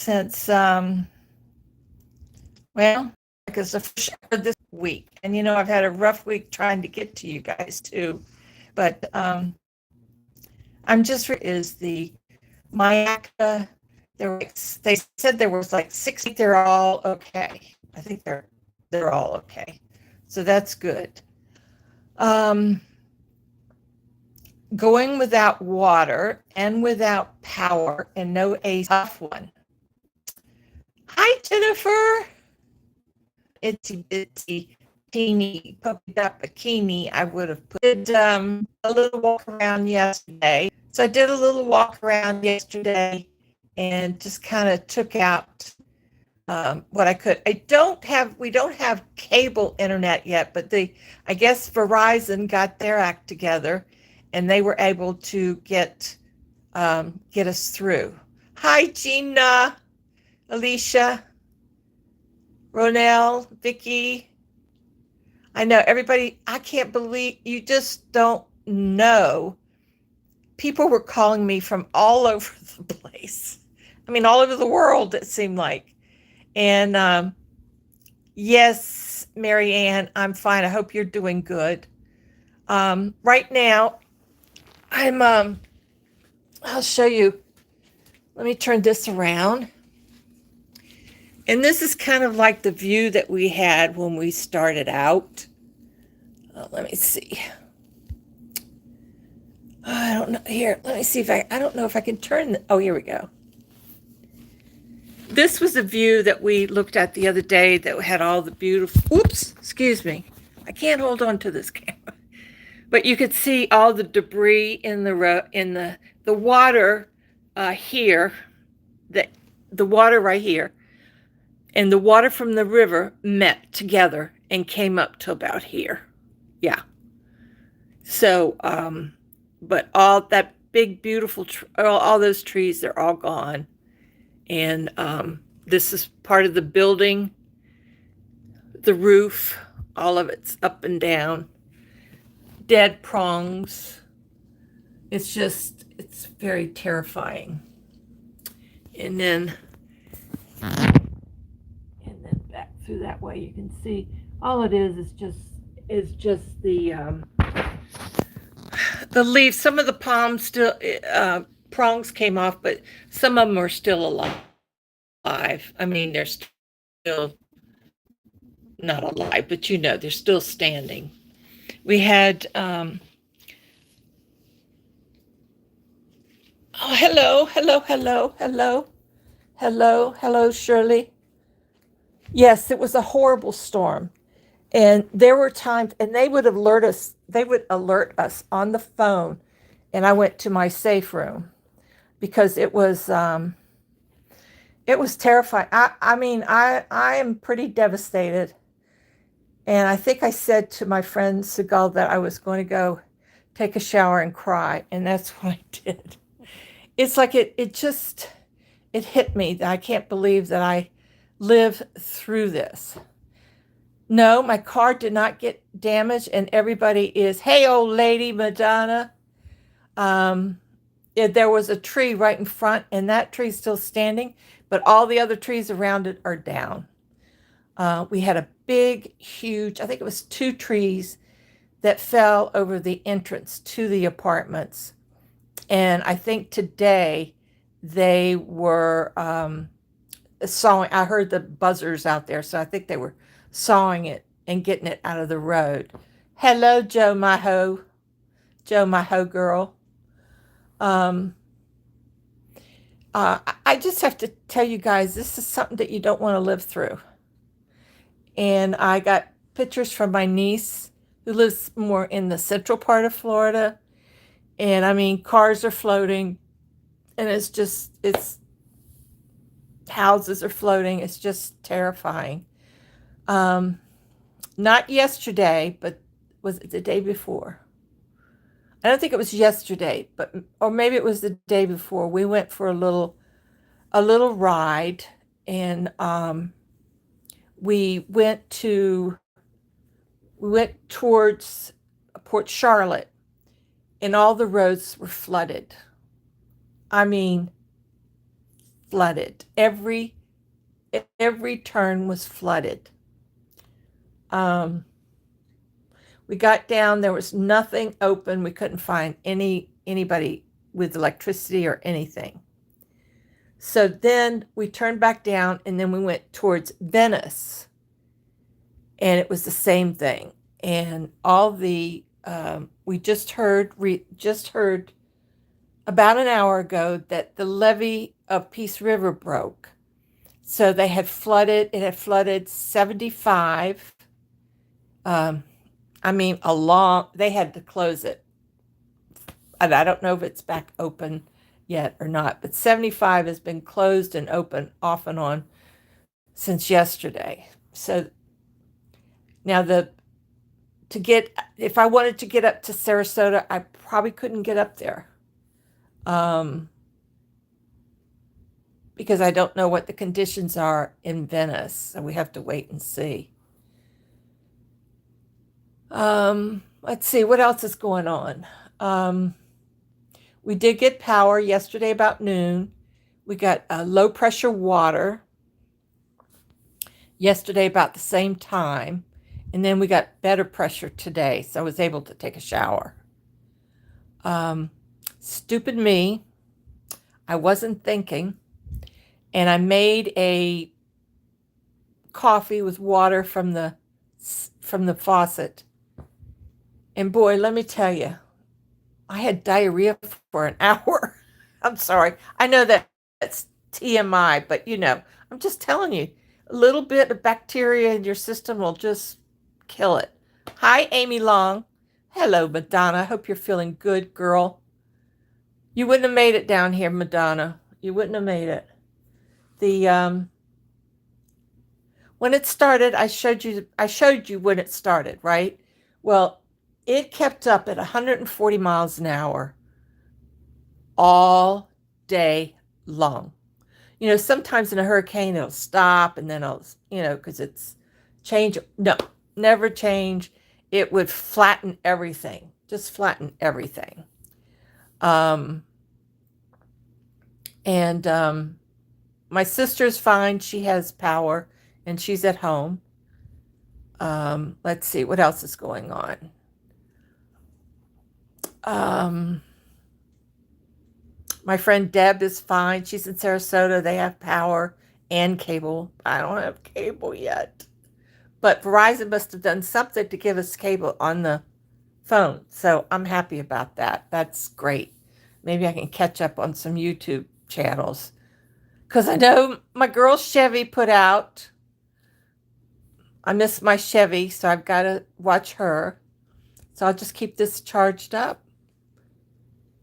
since well, because the first shower this week, and I've had a rough week trying to get to you guys too, but I'm just is the Mayaca. They said there was like 60. They're all okay. I think they're all okay, so that's good. Um, Going without water and without power and no a tough one. Hi, Jennifer. Itsy bitsy teeny puppy dot bikini. I would have put a little walk around yesterday. So I did a little walk around yesterday and just kind of took out what I could. We don't have cable internet yet, but I guess Verizon got their act together and they were able to get us through. Hi, Gina, Alicia, Ronelle, Vicky. I know everybody. I can't believe you just don't know. People were calling me from all over the place. I mean, all over the world, it seemed like. And yes, Mary Ann, I'm fine. I hope you're doing good. Right now, I'll show you. Let me turn this around. And this is kind of like the view that we had when we started out. Let me see. I don't know. Here, let me see if I don't know if I can turn. Oh, here we go. This was a view that we looked at the other day that had all the beautiful, oops, excuse me. I can't hold on to this camera. But you could see all the debris in the water here, the water right here, and the water from the river met together and came up to about here. Yeah. So, but all that big, beautiful, all those trees, they're all gone. And this is part of the building, the roof, all of it's up and down. Dead prongs. It's very terrifying. And then back through that way, you can see all it is just the leaves. Some of the palms still prongs came off, but some of them are still alive. I mean, they're still not alive, but they're still standing. We had oh, hello, Shirley. Yes, it was a horrible storm. And there were times, and they would alert us on the phone. And I went to my safe room because it was terrifying. I mean, I am pretty devastated. And I think I said to my friend Segal that I was going to go take a shower and cry. And that's what I did. It's like it hit me that I can't believe that I lived through this. No, my car did not get damaged, and everybody is, hey, old lady, Madonna. There was a tree right in front, and that tree's still standing, but all the other trees around it are down. We had a big, huge, I think it was 2 trees that fell over the entrance to the apartments. And I think today they were sawing. I heard the buzzers out there, so I think they were sawing it and getting it out of the road. Hello, Joe, my hoe girl. I just have to tell you guys, this is something that you don't want to live through. And I got pictures from my niece who lives more in the central part of Florida. And I mean, cars are floating, and it's houses are floating. It's just terrifying. Not yesterday, but was it the day before? I don't think it was yesterday, or maybe it was the day before. We went for a little ride, and we went towards Port Charlotte, and all the roads were flooded. I mean, flooded. Every turn was flooded. We got down, there was nothing open. We couldn't find anybody with electricity or anything. So then we turned back down, and then we went towards Venice, and it was the same thing. And all the we just heard about an hour ago that the levee of Peace River broke. So they had flooded. It had flooded 75. They had to close it. And I don't know if it's back open yet or not, but 75 has been closed and open off and on since yesterday. So now if I wanted to get up to Sarasota, I probably couldn't get up there. Because I don't know what the conditions are in Venice, so we have to wait and see. Let's see, what else is going on? We did get power yesterday about noon. We got low pressure water yesterday about the same time. And then we got better pressure today, so I was able to take a shower. Stupid me. I wasn't thinking. And I made a coffee with water from the faucet. And boy, let me tell you, I had diarrhea for an hour. I'm sorry. I know that's TMI, but I'm just telling you, a little bit of bacteria in your system will just kill it. Hi, Amy Long. Hello, Madonna. Hope you're feeling good, girl. You wouldn't have made it down here, Madonna. You wouldn't have made it. When it started, I showed you when it started, right? Well, it kept up at 140 miles an hour all day long. Sometimes in a hurricane it'll stop and then because it's change. No, never change. It would flatten everything. Just flatten everything. My sister's fine. She has power and she's at home. Let's see what else is going on. My friend Deb is fine. She's in Sarasota. They have power and cable. I don't have cable yet. But Verizon must have done something to give us cable on the phone. So I'm happy about that. That's great. Maybe I can catch up on some YouTube channels. Because I know my girl Chevy put out. I miss my Chevy, so I've got to watch her. So I'll just keep this charged up.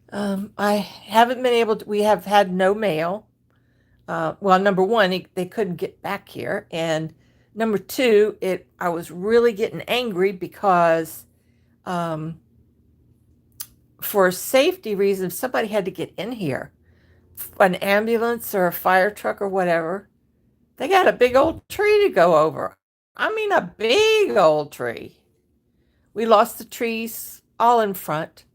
I haven't been able to, we have had no mail. Well, number one, they couldn't get back here. And number two, I was really getting angry because for safety reasons, somebody had to get in here. An ambulance or a fire truck or whatever. They got a big old tree to go over. I mean, a big old tree. We lost the trees all in front.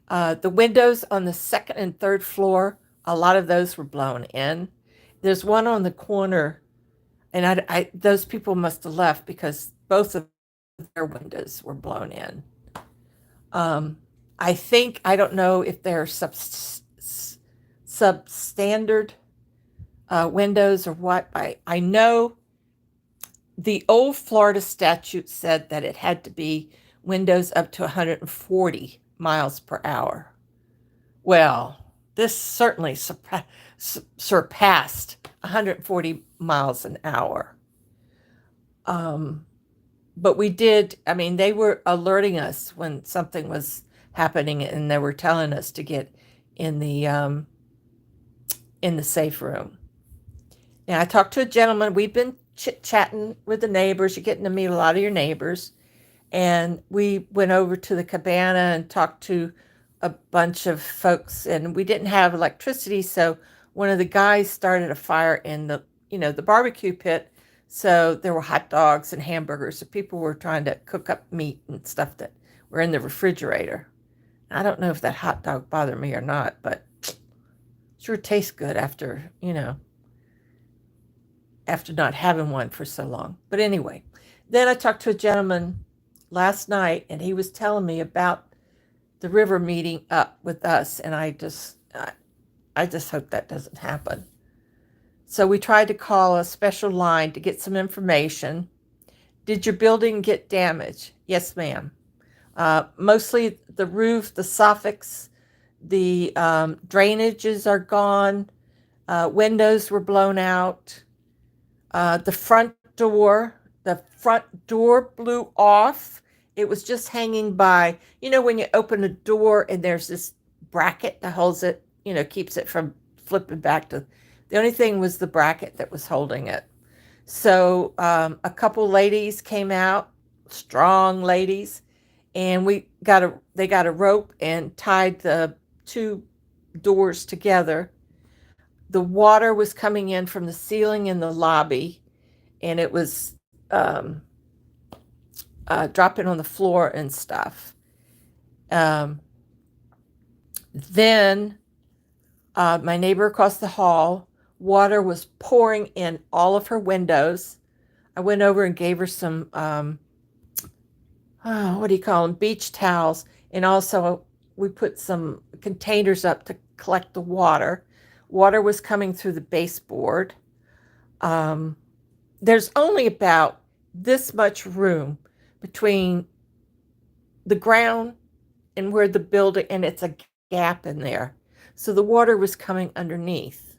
The windows on the second and third floor, a lot of those were blown in. There's one on the corner, and those people must have left because both of their windows were blown in. I don't know if they're substandard windows or what. I know the old Florida statute said that it had to be windows up to 140 miles per hour. Well, this certainly surpassed 140 miles an hour. But we did, they were alerting us when something was happening and they were telling us to get in the safe room. Now, I talked to a gentleman. We've been chit-chatting with the neighbors. You're getting to meet a lot of your neighbors. And we went over to the cabana and talked to a bunch of folks. And we didn't have electricity, so one of the guys started a fire in the barbecue pit. So there were hot dogs and hamburgers. So people were trying to cook up meat and stuff that were in the refrigerator. I don't know if that hot dog bothered me or not, but sure tastes good after, after not having one for so long. But anyway, then I talked to a gentleman last night, and he was telling me about the river meeting up with us, and I just hope that doesn't happen. So we tried to call a special line to get some information. Did your building get damaged? Yes, ma'am. Mostly the roof, the soffits, the drainages are gone. Windows were blown out. The front door blew off. It was just hanging by, when you open a door and there's this bracket that holds it, keeps it from flipping back to, the only thing was the bracket that was holding it. So a couple ladies came out, strong ladies, and they got a rope and tied the two doors together. The water was coming in from the ceiling in the lobby, and it was dropping on the floor and stuff. Then my neighbor across the hall, water was pouring in all of her windows. I went over and gave her some, what do you call them, beach towels. And also we put some containers up to collect the water. Water was coming through the baseboard. There's only about this much room between the ground and where the building, and it's a gap in there. So the water was coming underneath.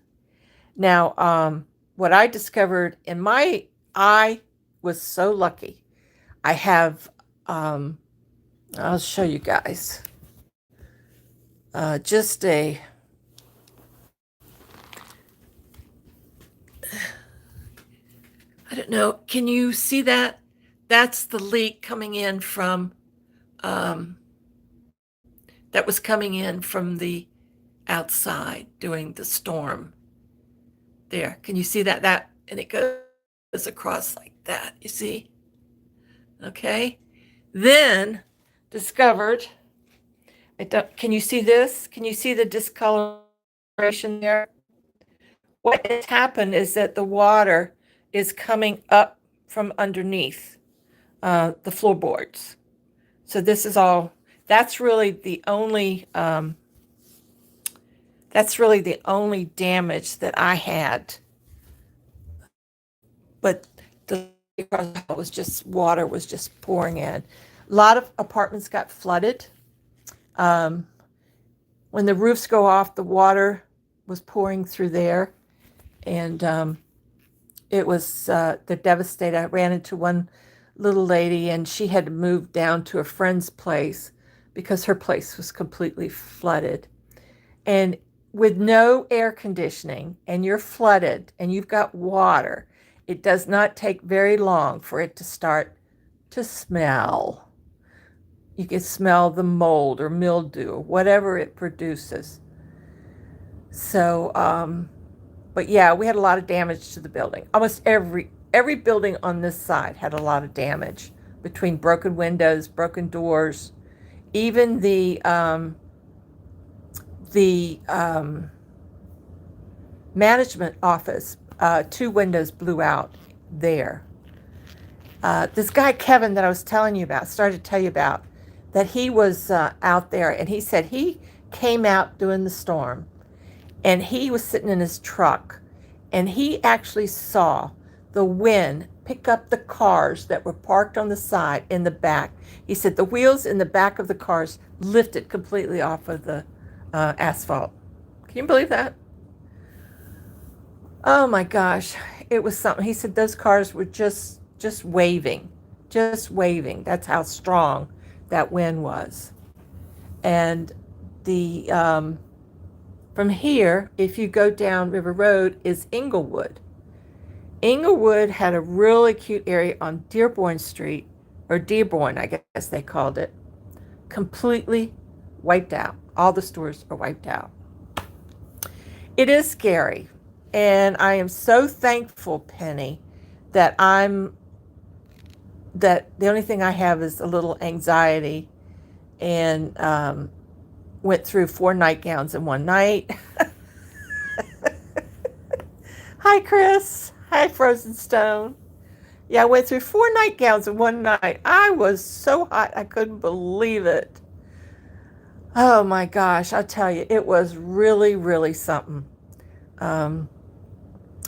Now, what I discovered I was so lucky. I have, I'll show you guys, just I don't know, can you see that? That's the leak coming in from, that was coming in from the outside during the storm. There, can you see that? And it goes across like that, you see? Okay. Then discovered, can you see this? Can you see the discoloration there? What has happened is that the water is coming up from underneath the floorboards. So this is all, that's really the only damage that I had. But the water was just pouring in. A lot of apartments got flooded. When the roofs go off, the water was pouring through there, and it was the devastated. I ran into one little lady, and she had to move down to a friend's place because her place was completely flooded. And with no air conditioning, and you're flooded, and you've got water, it does not take very long for it to start to smell. You can smell the mold or mildew or whatever it produces. So, but yeah, we had a lot of damage to the building. Almost every building on this side had a lot of damage, between broken windows, broken doors, even the management office, 2 windows blew out there. This guy, Kevin, that I was telling you about, started to tell you about, that he was out there, and he said he came out during the storm, and he was sitting in his truck, and he actually saw the wind pick up the cars that were parked on the side in the back. He said the wheels in the back of the cars lifted completely off of the asphalt. Can you believe that? Oh my gosh, it was something. He said those cars were just waving, That's how strong that wind was. And the from here, if you go down River Road, is Inglewood. Inglewood had a really cute area on Dearborn Street, or Dearborn, I guess they called it, completely wiped out. All the stores are wiped out. It is scary. And I am so thankful, Penny, that the only thing I have is a little anxiety, and went through 4 nightgowns in one night. Hi, Chris. Hi, Frozen Stone. Yeah, I went through 4 nightgowns in one night. I was so hot, I couldn't believe it. Oh my gosh, I'll tell you, it was really, really something. Um,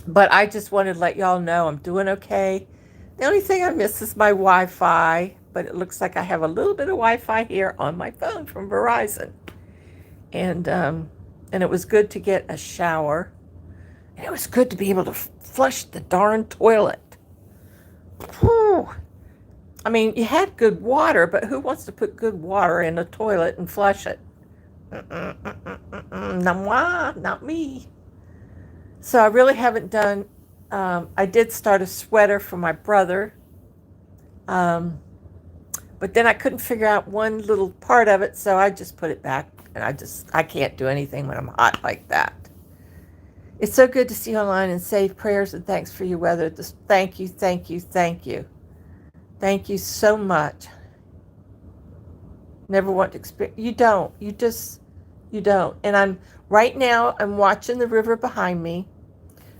but I just wanted to let y'all know I'm doing okay. The only thing I miss is my Wi-Fi, but it looks like I have a little bit of Wi-Fi here on my phone from Verizon. And it was good to get a shower. And it was good to be able to flush the darn toilet. Whew. I mean, you had good water, but who wants to put good water in a toilet and flush it? Not me. So I really haven't done. I did start a sweater for my brother, um, but then I couldn't figure out one little part of it, so I just put it back. And I can't do anything when I'm hot like that. It's so good to see you online and save prayers and thanks for your weather. Just thank you, thank you, thank you. Thank you so much. Never want to experience. You don't. You don't. And right now, I'm watching the river behind me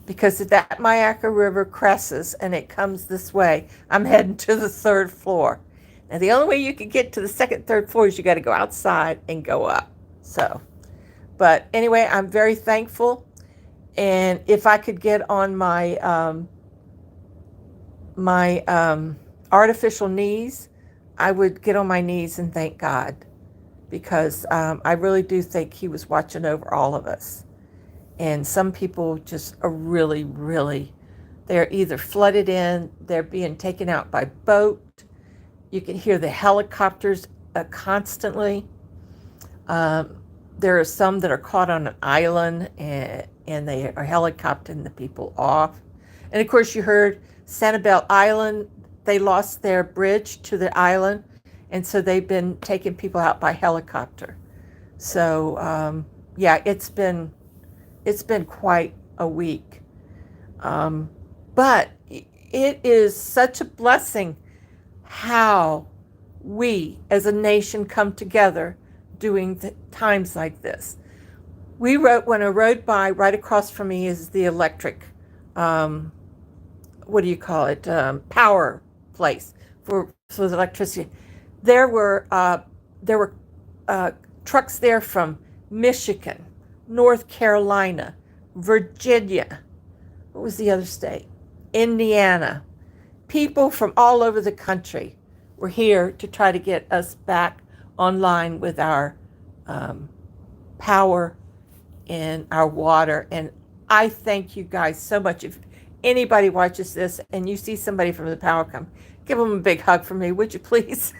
because if that Myakka River cresses and it comes this way, I'm heading to the 3rd floor. Now, the only way you can get to the 2nd, 3rd floor is you got to go outside and go up. So, but anyway, I'm very thankful. And if I could get on my artificial knees, I would get on my knees and thank God, because I really do think he was watching over all of us. And some people just are really, really, they're either flooded in, they're being taken out by boat. You can hear the helicopters constantly. There are some that are caught on an island, and they are helicoptering the people off. And of course, you heard Sanibel Island, they lost their bridge to the island, and so they've been taking people out by helicopter. So yeah, it's been quite a week. But it is such a blessing how we as a nation come together doing times like this. When I rode by, right across from me is the electric, what do you call it, power place for the electricity. There were trucks there from Michigan, North Carolina, Virginia. What was the other state? Indiana. People from all over the country were here to try to get us back online with our power and our water. And I thank you guys so much. If anybody watches this and you see somebody from the power company, give them a big hug for me, would you please?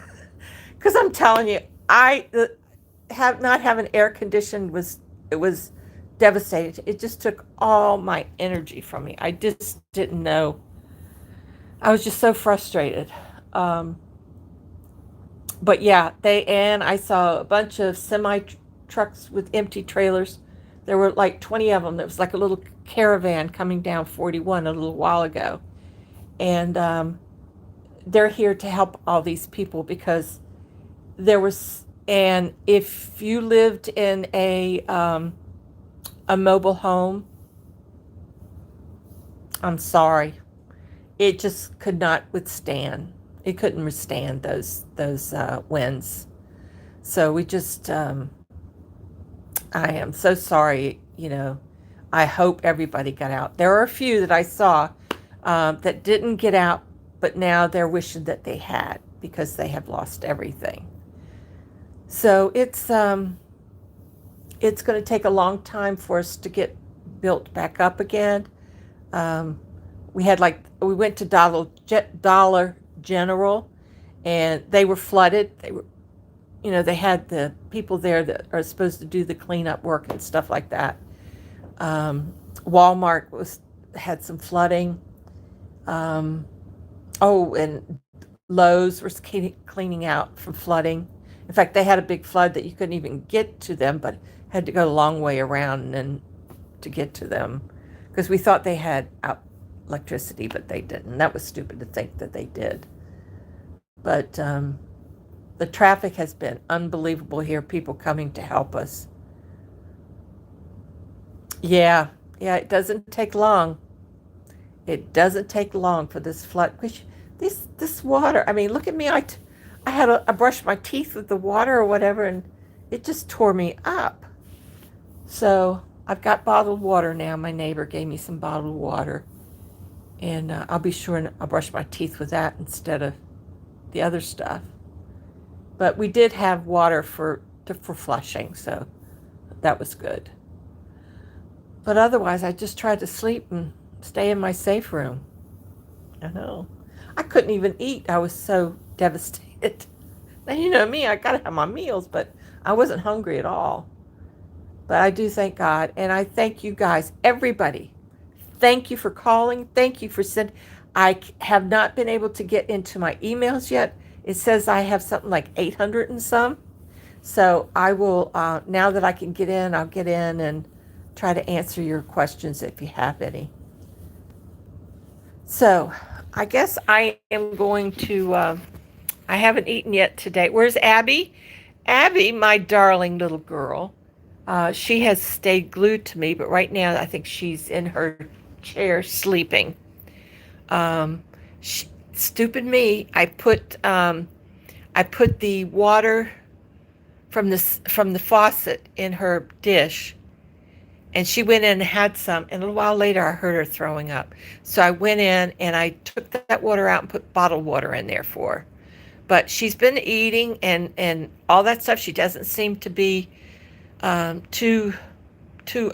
Because I'm telling you, not having air conditioned was devastating. It just took all my energy from me. I just didn't know. I was just so frustrated. But yeah, and I saw a bunch of semi trucks with empty trailers. There were like 20 of them. There was like a little caravan coming down 41 a little while ago. And they're here to help all these people because and if you lived in a mobile home, I'm sorry, it just could not withstand. It couldn't withstand those winds. So we just, I am so sorry. I hope everybody got out. There are a few that I saw that didn't get out, but now they're wishing that they had because they have lost everything. So it's going to take a long time for us to get built back up again. We went to Dollar General, and they were flooded. They had the people there that are supposed to do the cleanup work and stuff like that. Walmart had some flooding. And Lowe's was cleaning out from flooding. In fact, they had a big flood that you couldn't even get to them, but had to go a long way around and to get to them because we thought they had electricity, but they didn't. That was stupid to think that they did. But the traffic has been unbelievable here, people coming to help us. Yeah, it doesn't take long. It doesn't take long for this flood. Which this water. I mean, look at me. I brushed my teeth with the water or whatever, and it just tore me up. So I've got bottled water now. My neighbor gave me some bottled water, and I'll be sure and I'll brush my teeth with that instead of the other stuff. But we did have water for flushing, so that was good. But otherwise, I just tried to sleep and stay in my safe room. I know. I couldn't even eat. I was so devastated. Now, you know me, I got to have my meals, but I wasn't hungry at all. But I do thank God, and I thank you guys, everybody. Thank you for calling. Thank you for sending. I have not been able to get into my emails yet. It says I have something like 800 and some. So I will, now that I can get in, I'll get in and try to answer your questions if you have any. So I guess I am going to, I haven't eaten yet today. Where's Abby? Abby, my darling little girl, she has stayed glued to me, but right now I think she's in her chair sleeping. Stupid me, I put the water from the faucet in her dish, and she went in and had some, and a little while later I heard her throwing up. So I went in and I took that water out and put bottled water in there for her. But she's been eating and all that stuff. She doesn't seem to be too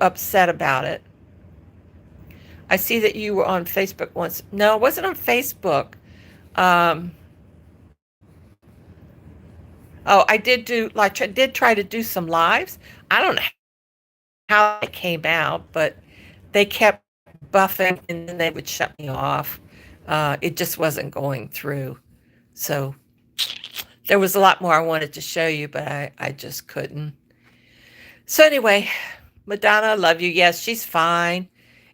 upset about it. I see that you were on Facebook once. No, I wasn't on Facebook. I did try to do some lives. I don't know how it came out, but they kept buffing and then they would shut me off. It just wasn't going through. So there was a lot more I wanted to show you, but I just couldn't. So anyway, Madonna, I love you. Yes, she's fine.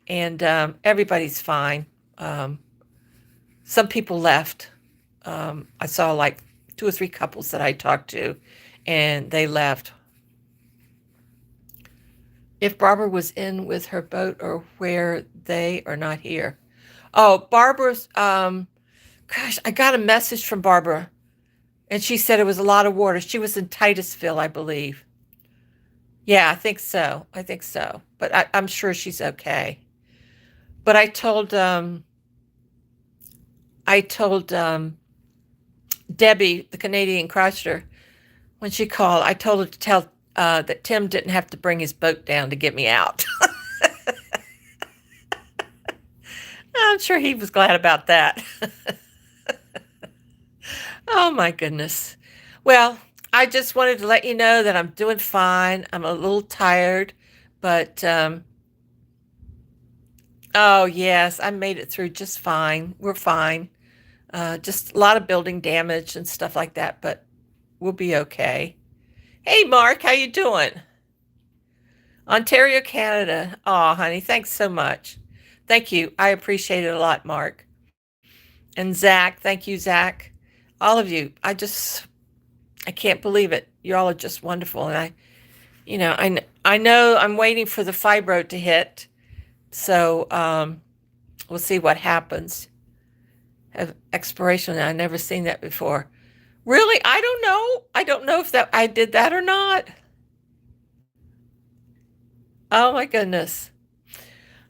And everybody's fine. Some people left. I saw like 2 or 3 couples that I talked to, and they left. If Barbara was in with her boat or where they are not here. Oh, Barbara's, gosh, I got a message from Barbara, and she said it was a lot of water. She was in Titusville, I believe. Yeah, I think so. But I'm sure she's okay. But I told Debbie, the Canadian crusher, when she called, I told her to tell that Tim didn't have to bring his boat down to get me out. I'm sure he was glad about that. Oh my goodness. Well, I just wanted to let you know that I'm doing fine. I'm a little tired, but oh yes, I made it through just fine. We're fine. Just a lot of building damage and stuff like that, but we'll be okay. Hey, Mark, how you doing? Ontario, Canada. Oh, honey, thanks so much. Thank you. I appreciate it a lot, Mark. And Zach, thank you, Zach. All of you. I can't believe it. You all are just wonderful. And I know I'm waiting for the fibro to hit. So we'll see what happens. Have expiration. I've never seen that before. Really? I don't know. I don't know if I did that or not. Oh my goodness.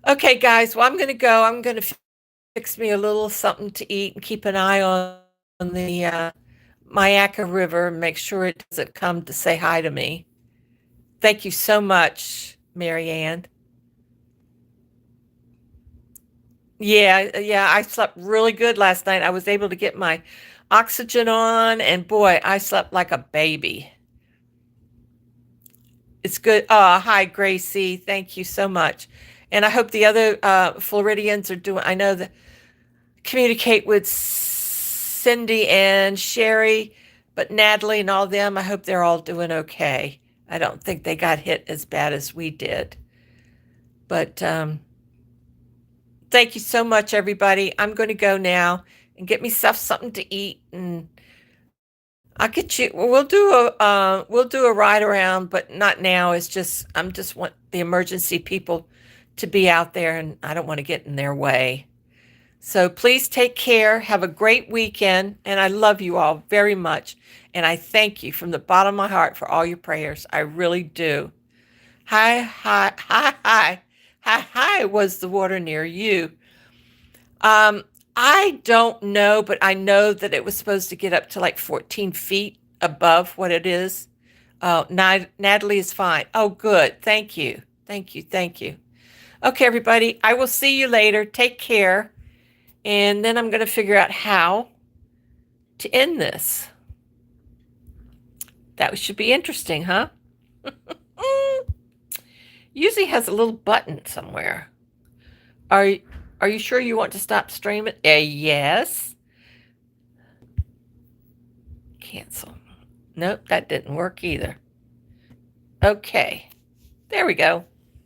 Okay, guys. Well, I'm going to go. I'm going to fix me a little something to eat and keep an eye on the Myakka River and make sure it doesn't come to say hi to me. Thank you so much, Mary Ann. Yeah, I slept really good last night. I was able to get my oxygen on, and boy, I slept like a baby. It's good. Oh, hi, Gracie. Thank you so much. And I hope the other Floridians are doing, I know that communicate with Cindy and Sherry, but Natalie and all them, I hope they're all doing okay. I don't think they got hit as bad as we did. But thank you so much, everybody. I'm going to go now and get myself something to eat, and I'll get you. We'll do a ride around, but not now. It's just want the emergency people to be out there, and I don't want to get in their way. So please take care. Have a great weekend. And I love you all very much. And I thank you from the bottom of my heart for all your prayers. I really do. Hi, hi, hi, hi. Hi, hi, was the water near you? Um, I don't know, but I know that it was supposed to get up to like 14 feet above what it is. Oh, Natalie is fine. Oh, good. Thank you. Thank you. Thank you. Okay, everybody. I will see you later. Take care. And then I'm going to figure out how to end this. That should be interesting, huh? Usually has a little button somewhere. Are you sure you want to stop streaming? Yes. Cancel. Nope, that didn't work either. Okay. There we go.